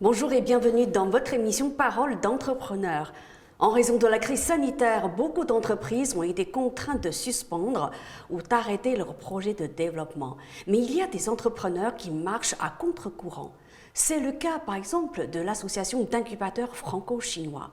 Bonjour et bienvenue dans votre émission Parole d'entrepreneurs. En raison de la crise sanitaire, beaucoup d'entreprises ont été contraintes de suspendre ou d'arrêter leurs projets de développement. Mais il y a des entrepreneurs qui marchent à contre-courant. C'est le cas par exemple de l'association d'incubateurs franco-chinois.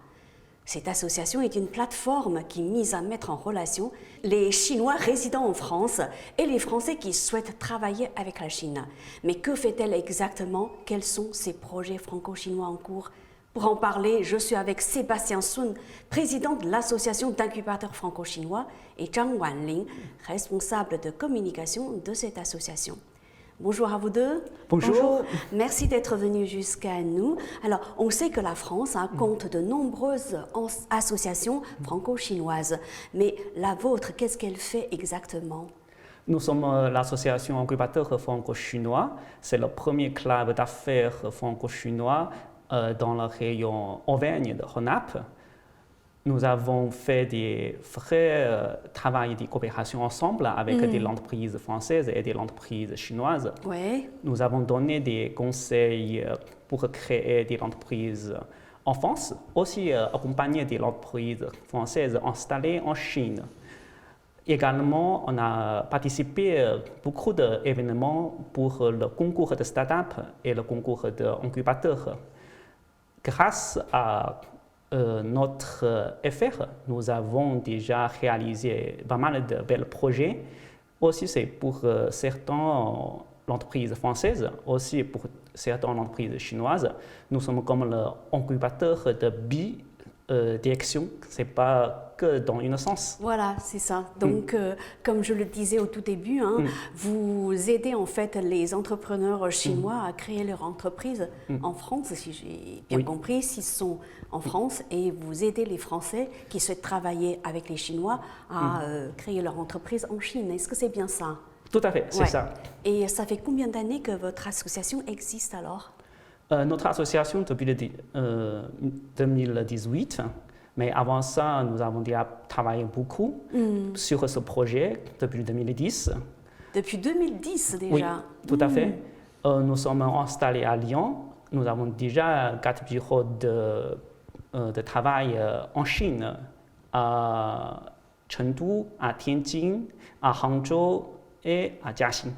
Cette association est une plateforme qui vise à mettre en relation les Chinois résidant en France et les Français qui souhaitent travailler avec la Chine. Mais que fait-elle exactement? Quels sont ces projets franco-chinois en cours? Pour en parler, je suis avec Sébastien Sun, président de l'association d'incubateurs franco-chinois, et Zhang Wanling, responsable de communication de cette association. Bonjour à vous deux. Bonjour. Merci d'être venus jusqu'à nous. Alors, on sait que la France compte de nombreuses associations franco-chinoises. Mais la vôtre, qu'est-ce qu'elle fait exactement? Nous sommes l'association incubateur franco-chinois. C'est le premier club d'affaires franco-chinois dans la région Auvergne de Rhône-Alpes. Nous avons fait des vrais travaux de coopération ensemble avec des entreprises françaises et des entreprises chinoises. Ouais. Nous avons donné des conseils pour créer des entreprises en France, aussi accompagner des entreprises françaises installées en Chine. Également, on a participé à beaucoup d'événements pour le concours de start-up et le concours d'incubateurs. Grâce à notre effort, nous avons déjà réalisé pas mal de bels projets. Aussi, c'est pour certaines entreprises françaises, aussi pour certaines entreprises chinoises. Nous sommes comme l'incubateur de bi-direction, ce n'est pas que dans un sens. Voilà, c'est ça. Donc, comme je le disais au tout début, vous aidez en fait les entrepreneurs chinois à créer leur entreprise en France, si j'ai bien compris, s'ils sont en France, et vous aidez les Français qui souhaitent travailler avec les Chinois à créer leur entreprise en Chine. Est-ce que c'est bien ça? Tout à fait, c'est ça. Et ça fait combien d'années que votre association existe alors? Notre association depuis 2018. Mais avant ça, nous avons déjà travaillé beaucoup sur ce projet depuis 2010. Depuis 2010 déjà? Oui, tout à fait. Nous sommes installés à Lyon. Nous avons déjà 4 bureaux de travail en Chine, à Chengdu, à Tianjin, à Hangzhou et à Jiaxing.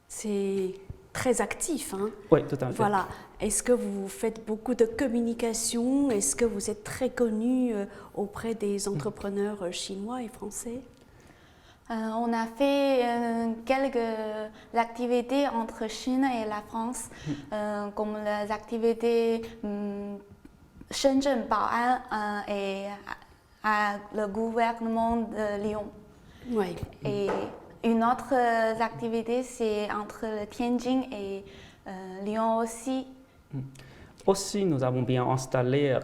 C'est très actif, hein? Oui, tout à fait. Voilà. Est-ce que vous faites beaucoup de communication? Est-ce que vous êtes très connu auprès des entrepreneurs chinois et français? On a fait quelques activités entre Chine et la France, comme les activités Shenzhen, Bao'an et le gouvernement de Lyon. Oui. Et une autre activité, c'est entre le Tianjin et Lyon aussi. Aussi, nous avons bien installé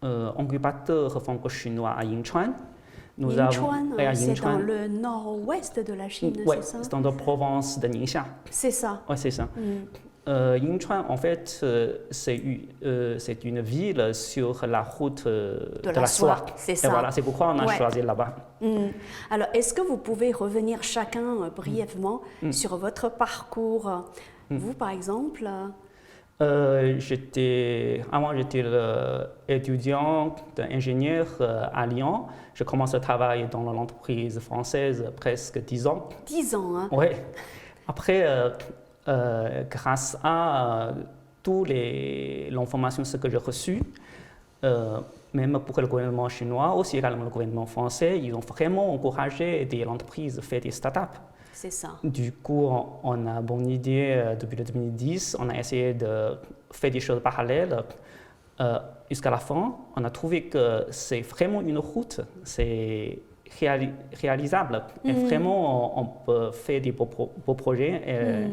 l'incubateur franco-chinois à Yinchuan. Yinchuan, c'est dans le nord-ouest de la Chine, oui, c'est ça? c'est dans la province de Ningxia. C'est ça. Oui, c'est ça. Yinchuan, en fait, c'est une ville sur la route de la soie. C'est et ça. Voilà, c'est pourquoi on a choisi là-bas. Alors, est-ce que vous pouvez revenir chacun brièvement sur votre parcours? Vous, par exemple? Avant, j'étais étudiant d'ingénieur à Lyon. Je commence à travailler dans l'entreprise française presque 10 ans. 10 ans, hein? Oui. Après, grâce à toutes l'information que j'ai reçue, même pour le gouvernement chinois, aussi également le gouvernement français, ils ont vraiment encouragé des entreprises à faire des startups. C'est ça. Du coup, on a bonne idée depuis 2010, on a essayé de faire des choses parallèles. Jusqu'à la fin, on a trouvé que c'est vraiment une route, c'est réalisable. Et vraiment, on peut faire des beaux projets. Et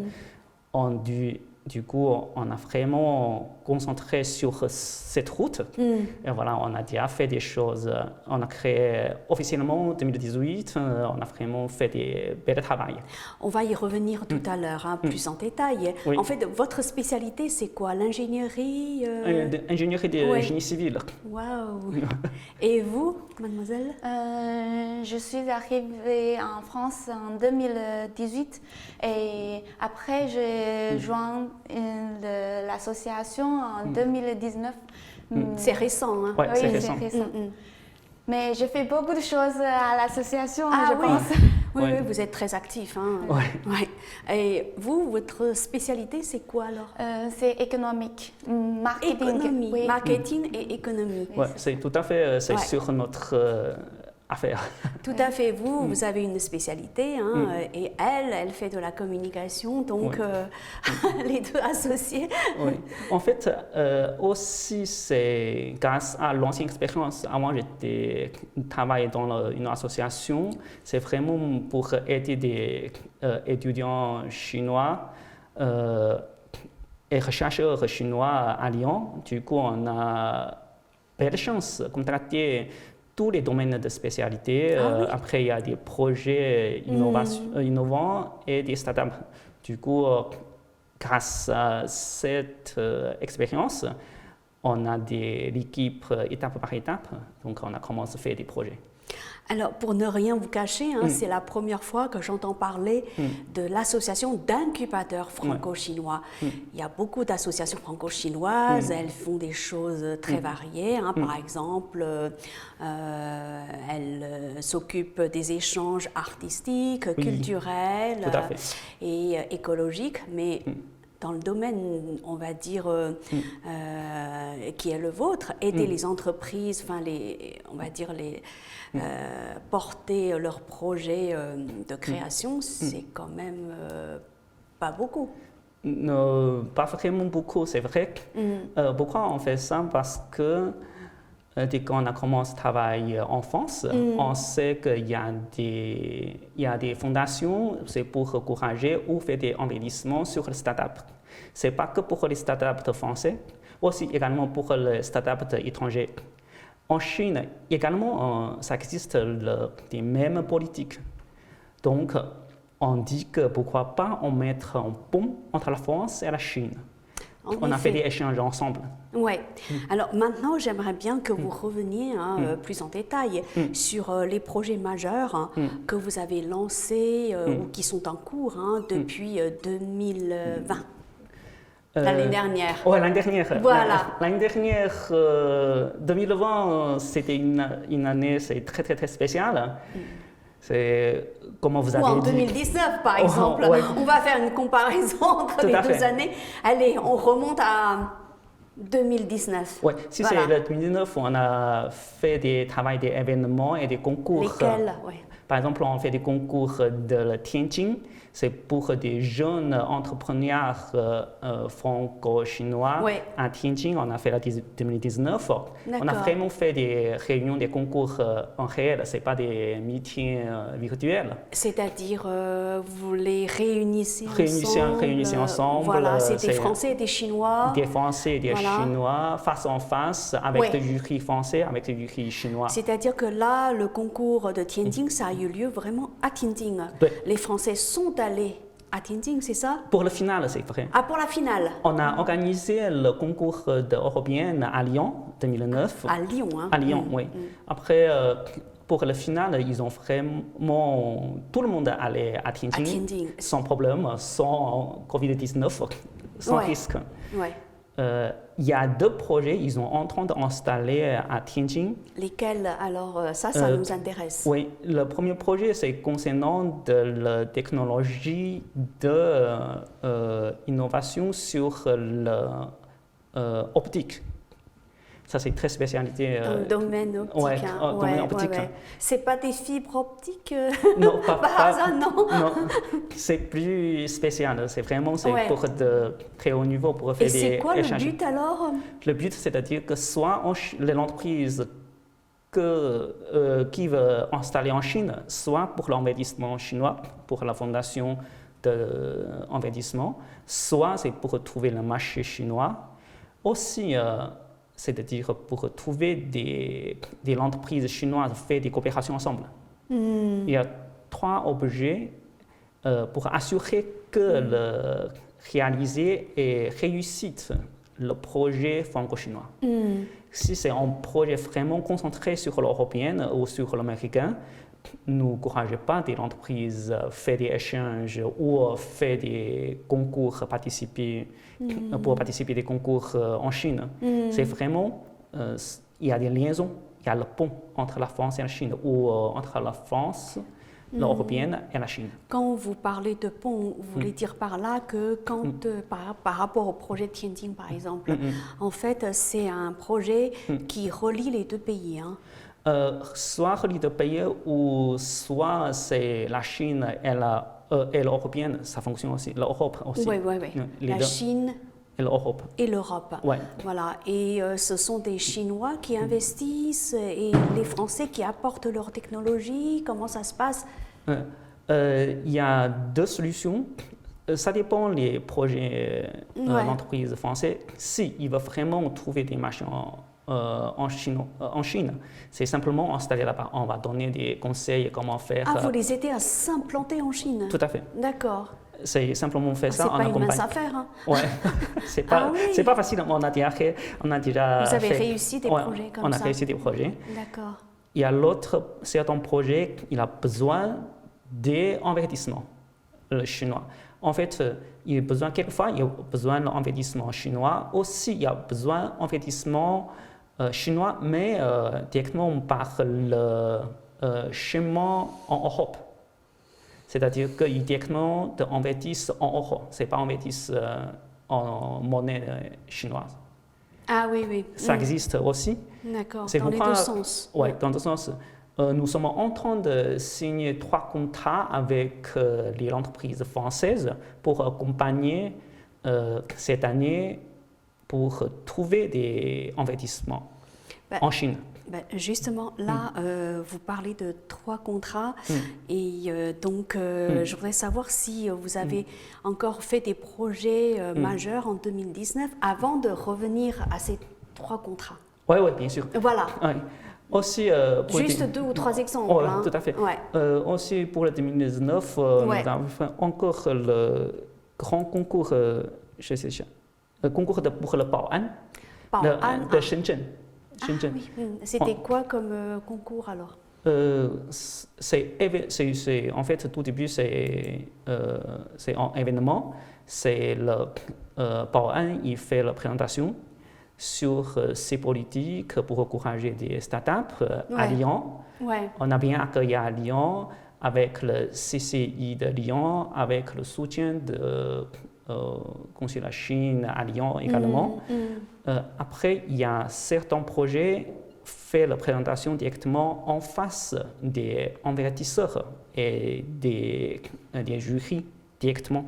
du coup, on a vraiment concentré sur cette route. Et voilà, on a déjà fait des choses. On a créé officiellement en 2018, on a vraiment fait des belles travaux. On va y revenir tout à l'heure, plus en détail. Oui. En fait, votre spécialité, c'est quoi? L'ingénierie? Ingénierie de génie civil. Waouh! Et vous, mademoiselle? Je suis arrivée en France en 2018 et après j'ai joint l'association en 2019. C'est récent, hein? Ouais, Oui, c'est récent. Mais je fais beaucoup de choses à l'association, Ah je oui. pense. Oui, Ouais. oui, vous êtes très actif. Hein? Ouais. Ouais. Et vous, votre spécialité, c'est quoi alors? C'est économique, marketing. Économie, Oui. marketing et économie. Ouais, c'est tout à fait, c'est Ouais. sur notre affaire. Tout à fait. Vous avez une spécialité hein, et elle fait de la communication, donc les deux associés. Oui. En fait, aussi, c'est grâce à l'ancienne expérience. Avant, j'étais travaillé dans une association. C'est vraiment pour aider des étudiants chinois et chercheurs chinois à Lyon. Du coup, on a belle chance de contracter tous les domaines de spécialité. Ah oui. Après, il y a des projets innovants et des startups. Du coup, grâce à cette expérience, on a l'équipe étape par étape. Donc, on a commencé à faire des projets. Alors, pour ne rien vous cacher, hein, c'est la première fois que j'entends parler de l'association d'incubateurs franco-chinois. Il y a beaucoup d'associations franco-chinoises, elles font des choses très variées. Hein. Par exemple, elles s'occupent des échanges artistiques, culturels Tout à fait. et écologiques, mais dans le domaine, on va dire, qui est le vôtre, aider les entreprises, enfin, on va dire, porter leurs projets de création, c'est quand même pas beaucoup. Pas vraiment beaucoup, c'est vrai. Pourquoi on fait ça? Parce que dès qu'on a commencé à travailler en France, on sait qu'il y a des fondations, c'est pour encourager ou faire des investissements sur les startups. Ce n'est pas que pour les startups français, aussi également pour les startups étrangers. En Chine, également, ça existe les mêmes politiques. Donc, on dit que pourquoi pas on mettre un pont entre la France et la Chine. On a fait des échanges ensemble. Oui. Alors maintenant, j'aimerais bien que vous reveniez plus en détail sur les projets majeurs que vous avez lancés ou qui sont en cours depuis 2020. L'année dernière. Oui, l'année dernière. Voilà. L'année dernière, 2020, c'était une année très, très, très spéciale. C'est, comme vous avez Ou en dit... 2019, par exemple. Ouais. On va faire une comparaison entre Tout les à deux fait. années. Allez, on remonte à 2019. Oui, si Voilà. c'est le 2019, on a fait des événements et des concours. Lesquels? Ouais. Par exemple, on fait des concours de Tianjin. C'est pour des jeunes entrepreneurs franco-chinois. Ouais. À Tianjin, on a fait la 2019. On a D'accord. vraiment fait des réunions, des concours en réel. Ce n'est pas des meetings virtuels. C'est-à-dire, vous les réunissez Réunissez ensemble. Voilà, c'est des c'est Français et des Chinois. Des Français et des Voilà. Chinois, face en face, avec Ouais. le jury français, avec le jury chinois. C'est-à-dire que là, le concours de Tianjin, ça a eu lieu vraiment à Tianjin. Ouais. Les Français sont allés à Tianjin, c'est ça? Pour le final, c'est vrai. Ah, pour la finale. On a organisé le concours européen à Lyon 2009. À Lyon, hein? À Lyon, oui. Après, pour le final, ils ont vraiment... Tout le monde allait à Tianjin, Tianjin. sans problème, sans Covid-19, sans Ouais. risque. Ouais. Il y a 2 projets, ils sont en train d'installer à Tianjin. Lesquels? Alors, ça nous intéresse. Oui, le premier projet, c'est concernant de la technologie d'innovation sur l'optique. Ça, c'est très spécialité. Dans le domaine optique. ouais, hein. domaine optique. C'est pas des fibres optiques Non, pas, par hasard, non? non, c'est plus spécial. C'est vraiment Ouais. pour de très haut niveau, pour faire Et des c'est quoi le échanges. but alors? Le but, c'est-à-dire que soit l'entreprise qui veut installer en Chine, soit pour l'investissement chinois, pour la fondation d'investissement, soit c'est pour trouver le marché chinois. Aussi, c'est-à-dire pour trouver des entreprises chinoises faire des coopérations ensemble. Il y a 3 objets pour assurer que le réaliser et réussite le projet franco-chinois. Si c'est un projet vraiment concentré sur l'européen ou sur l'américain, n'encourageons pas des entreprises à faire des échanges ou à faire des concours pour participer des concours en Chine. C'est vraiment, il y a des liaisons, il y a le pont entre la France et la Chine ou entre la France, l'européenne et la Chine. Quand vous parlez de pont, vous voulez dire par là que quand, par rapport au projet de Tianjin par exemple, en fait c'est un projet qui relie les deux pays. Hein. Soit relie deux pays ou soit c'est la Chine et l'européenne, ça fonctionne aussi, l'Europe aussi. Oui. La Chine et l'Europe. Et l'Europe. Ouais. Voilà. Et ce sont des Chinois qui investissent et les Français qui apportent leur technologie. Comment ça se passe? Il y a deux solutions. Ça dépend des projets d'entreprise françaises. Si ils veulent vraiment trouver des marchés en Chine, c'est simplement installer là-bas. On va donner des conseils comment faire. Ah, vous les aidez à s'implanter en Chine? Tout à fait. D'accord. C'est simplement faire ça. C'est pas une mince affaire. Hein. Ouais. C'est pas facile. On a déjà Vous avez réussi des projets comme ça? On a réussi des projets. D'accord. Il y a certains projets, il a besoin d'investissement chinois. En fait, quelquefois, il y a besoin d'investissement chinois. Aussi, il y a besoin d'investissement chinois, mais directement par le chemin en Europe. C'est-à-dire qu'ils directement investissent en euros, ce n'est pas investissent en monnaie chinoise. Ah oui. Ça existe aussi. D'accord, dans les deux sens. Oui, dans les deux sens. Nous sommes en train de signer 3 contrats avec les entreprises françaises pour accompagner cette année pour trouver des investissements en Chine. Justement, là, vous parlez de 3 contrats et donc je voudrais savoir si vous avez encore fait des projets majeurs en 2019 avant de revenir à ces 3 contrats. Oui, bien sûr. Voilà. Ouais. Aussi, juste 2 ou 3 exemples. Oui, tout à fait. Ouais. Aussi, pour le 2019, nous avons fait encore le grand concours, le concours pour le Bao'an de Shenzhen. Ah, oui. C'était quoi comme concours alors? En fait, tout début, c'est un événement. C'est le Bao'an, il fait la présentation sur ses politiques pour encourager des startups à Lyon. Ouais. On a bien accueilli à Lyon avec le CCI de Lyon, avec le soutien de Consulat Chine à Lyon également. Après, il y a certains projets fait la présentation directement en face des investisseurs et des jurys directement.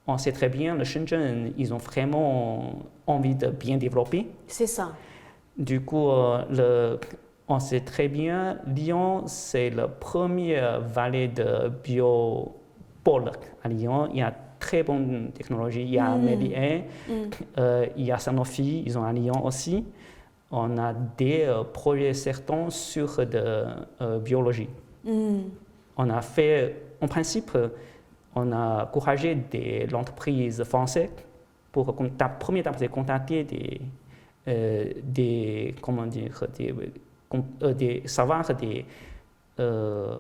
On sait très bien, le Shenzhen, ils ont vraiment envie de bien développer. C'est ça. Du coup, on sait très bien, Lyon, c'est la première vallée de biopôle à Lyon. Il y a très bonne technologie. Il y a Melier, il y a Sanofi, ils ont à Lyon aussi. On a des projets certains sur de biologie. On a fait, en principe, on a encouragé l'entreprise française pour première étape, c'est contacter des savoirs, des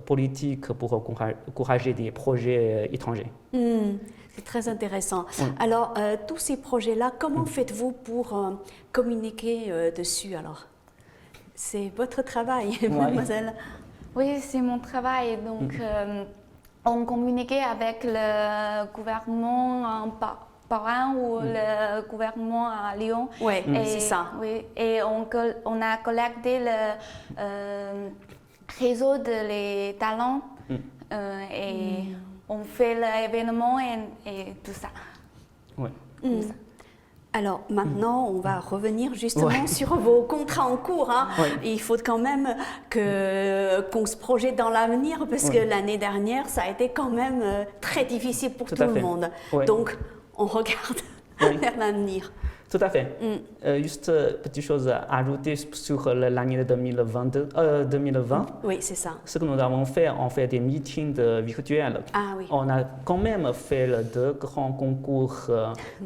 politiques pour encourager des projets étrangers. C'est très intéressant. Alors, tous ces projets-là, comment faites-vous pour communiquer dessus alors? C'est votre travail, mademoiselle. Oui, c'est mon travail. Donc, on communiquait avec le gouvernement en Bao'an ou le gouvernement à Lyon. Oui, c'est ça. Oui, et on a collecté le réseau des talents et on fait l'événement et tout ça. Ouais. Alors maintenant, on va revenir justement sur vos contrats en cours. Hein. Il faut quand même qu'on se projette dans l'avenir parce que l'année dernière, ça a été quand même très difficile pour tout le monde. Donc, on regarde vers l'avenir. Tout à fait. Juste petite chose à ajouter sur l'année 2020. Oui, c'est ça. Ce que nous avons fait, on fait des meetings virtuels. Ah oui. On a quand même fait 2 grands concours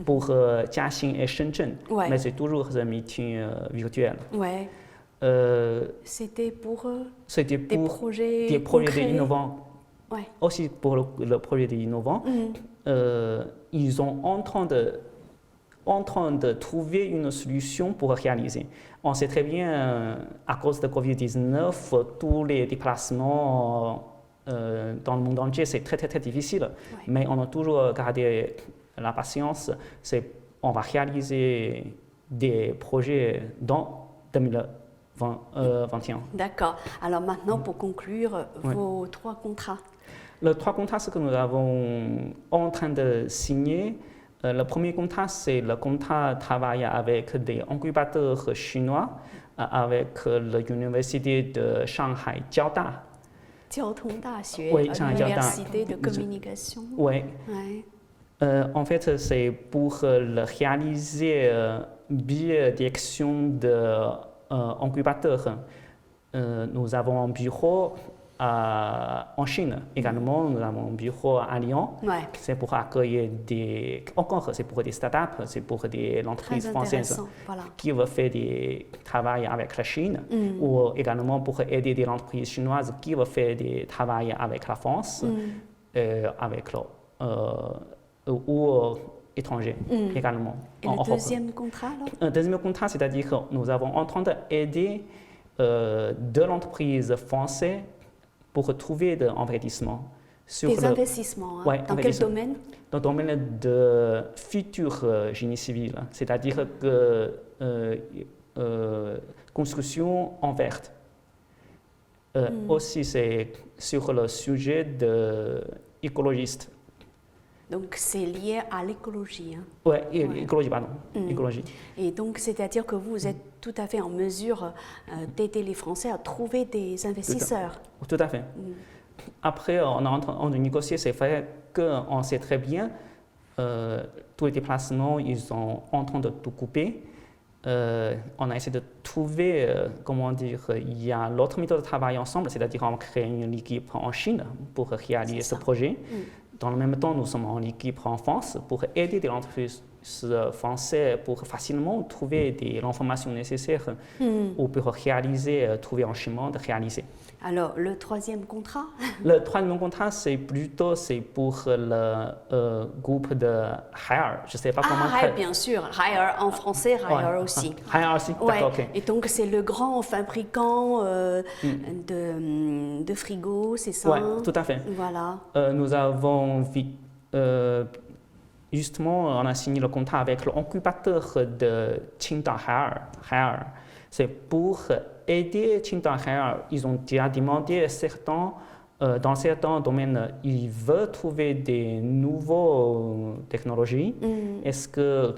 pour Jiaxing et Shenzhen, mais c'est toujours des meetings virtuels. Ouais. C'était pour C'était des pour projets des projets concrets. innovants. Ouais. Aussi pour le projet des innovants, ils sont en train de trouver une solution pour réaliser. On sait très bien, à cause de Covid-19, tous les déplacements dans le monde entier, c'est très, très, très difficile. Ouais. Mais on a toujours gardé la patience. On va réaliser des projets dans 2021. D'accord. Alors maintenant, pour conclure, Ouais. vos 3 contrats. Les 3 contrats que nous avons en train de signer, le premier contrat, c'est le contrat de travail avec des incubateurs chinois, avec l'université de Shanghai, Jiaoda. 交通大学 Oui, Shanghai Jiaoda. Université de communication. Oui. Ouais. En fait, c'est pour le réaliser bidirection d'incubateurs. Nous avons un bureau en Chine. Également, nous avons un bureau à Lyon. Ouais. C'est pour accueillir c'est pour des startups, c'est pour des entreprises Très françaises intéressant. Voilà. qui veulent faire des travail avec la Chine, ou également pour aider des entreprises chinoises qui veulent faire des travail avec la France, avec ou étrangers également. Et en le Europe. deuxième contrat, alors? Un deuxième contrat, c'est-à-dire que nous avons en train d'aider de l'entreprise française pour trouver de l'investissement. Des investissements. Hein. Ouais, Dans quel investissement. domaine? Dans le domaine de futur génie civil, c'est-à-dire que construction en verte. Aussi, c'est sur le sujet de écologiste. Donc c'est lié à l'écologie. Hein. Oui, écologie, pardon. Écologie. Et donc c'est-à-dire que vous êtes tout à fait en mesure d'aider les Français à trouver des investisseurs. Tout à fait. Après, on est en train de négocier, c'est vrai qu'on sait très bien, tous les déplacements, ils sont en train de tout couper. On a essayé de trouver, comment dire, il y a l'autre méthode de travail ensemble, c'est-à-dire on crée une équipe en Chine pour réaliser ce projet. Dans le même temps, nous sommes en équipe en France pour aider les entreprises françaises pour facilement trouver l'information nécessaire ou pour réaliser, trouver un chemin de réaliser. Alors, le troisième contrat? Le troisième contrat, c'est pour le groupe de Hire. Je ne sais pas comment. Hire, bien sûr. Hire en français, Hire aussi. Hire aussi, Ouais. d'accord, ok. Et donc, c'est le grand fabricant de frigos, c'est ça? Oui, tout à fait. Voilà. Nous avons justement, on a signé le contrat avec l'incubateur de Qingdao Hire. C'est pour aider Qingdao Hire. Ils ont déjà demandé dans certains domaines, ils veulent trouver des nouvelles technologies. Est-ce que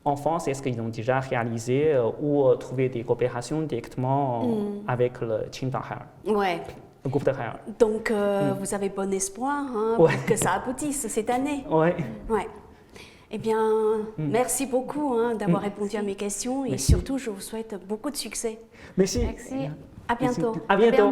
en France, est-ce qu'ils ont déjà réalisé ou trouvé des coopérations directement avec le Qingdao Hire, Ouais. le groupe de Hire? Donc, vous avez bon espoir hein, Ouais. pour que ça aboutisse cette année. Oui. Ouais. Eh bien, merci beaucoup hein, d'avoir répondu à mes questions et Merci. surtout, je vous souhaite beaucoup de succès. Merci. Merci. À bientôt. À bientôt.